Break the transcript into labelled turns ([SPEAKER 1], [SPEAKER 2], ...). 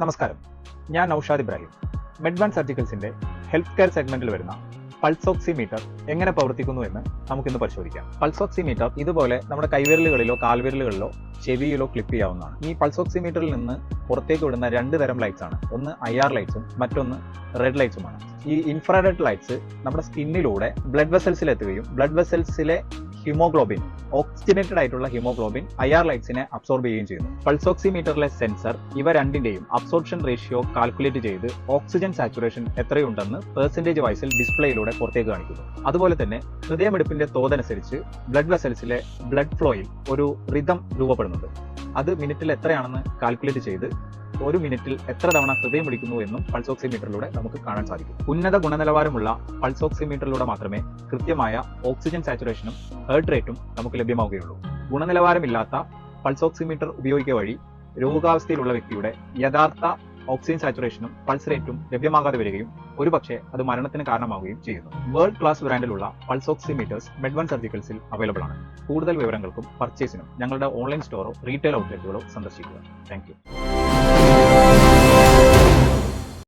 [SPEAKER 1] നമസ്കാരം, ഞാൻ Naushad Ibrahim. മെഡ്വാൻ സർജിക്കൽസിന്റെ health care സെഗ്മെന്റിൽ വരുന്ന പൾസ് ഓക്സിമീറ്റർ എങ്ങനെ പ്രവർത്തിക്കുന്നു എന്ന് നമുക്കിന്ന് പരിശോധിക്കാം. പൾസ് ഓക്സിമീറ്റർ ഇതുപോലെ നമ്മുടെ കൈവിരലുകളിലോ കാൽവിരലുകളിലോ ചെവിയിലോ ക്ലിപ്പ് ചെയ്യാവുന്നതാണ്. ഈ പൾസ് ഓക്സിമീറ്ററിൽ നിന്ന് പുറത്തേക്ക് വിടുന്ന രണ്ട് തരം ലൈറ്റ്സ് ആണ്. ഒന്ന് IR ലൈറ്റ്സും മറ്റൊന്ന് റെഡ് ലൈറ്റ്സുമാണ്. ഈ ഇൻഫ്രാറെഡ് ലൈറ്റ്സ് നമ്മുടെ സ്കിന്നിലൂടെ ബ്ലഡ് വെസൽസിൽ എത്തുകയും ബ്ലഡ് വെസൽസിലെ ഹിമോഗ്ലോബിൻ, ഓക്സിജനേറ്റഡ് ആയിട്ടുള്ള ഹിമോഗ്ലോബിൻ IR ലൈറ്റ്സിനെ അബ്സോർബ് ചെയ്യുകയും ചെയ്യുന്നു. പൾസ് ഓക്സിമീറ്ററിലെ സെൻസർ ഇവ രണ്ടിന്റെയും അബ്സോർപ്ഷൻ റേഷ്യോ കാൽക്കുലേറ്റ് ചെയ്ത് ഓക്സിജൻ സാച്ചുറേഷൻ എത്രയുണ്ടെന്ന് പെർസെന്റേജ് വൈസിൽ ഡിസ്പ്ലേയിലൂടെ പുറത്തേക്ക് കാണിക്കുന്നു. അതുപോലെ തന്നെ ഹൃദയമിടിപ്പിന്റെ തോതനുസരിച്ച് ബ്ലഡ് വെസൽസിലെ ബ്ലഡ് ഫ്ലോയിൽ ഒരു റിതം രൂപപ്പെടുന്നുണ്ട്. അത് മിനിറ്റിൽ എത്രയാണെന്ന് കാൽക്കുലേറ്റ് ചെയ്ത് ഒരു മിനിറ്റിൽ എത്ര തവണ ഹൃദയം പിടിക്കുന്നു എന്നും പൾസ് ഓക്സിമീറ്ററിലൂടെ നമുക്ക് കാണാൻ സാധിക്കും. ഉന്നത ഗുണനിലവാരമുള്ള പൾസ് ഓക്സിമീറ്ററിലൂടെ മാത്രമേ കൃത്യമായ ഓക്സിജൻ സാച്ചുറേഷനും ഹേർട്ട് റേറ്റും നമുക്ക് ലഭ്യമാവുകയുള്ളൂ. ഗുണനിലവാരമില്ലാത്ത പൾസ് ഓക്സിമീറ്റർ ഉപയോഗിക്കുക വഴി രോഗാവസ്ഥയിലുള്ള വ്യക്തിയുടെ യഥാർത്ഥ ഓക്സിജൻ സാച്ചുറേഷനും പൾസ് റേറ്റും ലഭ്യമാകാതെ വരികയും ഒരുപക്ഷെ അത് മരണത്തിന് കാരണമാവുകയും ചെയ്യുന്നു. വേൾഡ് ക്ലാസ് ബ്രാൻഡിലുള്ള പൾസ് ഓക്സിമീറ്റേഴ്സ് മെഡ്വാൻ സർജിക്കൽസിൽ അവൈലബിൾ ആണ്. കൂടുതൽ വിവരങ്ങൾക്കും പർച്ചേസിനും ഞങ്ങളുടെ ഓൺലൈൻ സ്റ്റോറോ റീറ്റെയിൽ ഔട്ട്ലെറ്റുകളോ സന്ദർശിക്കുക. Thank you.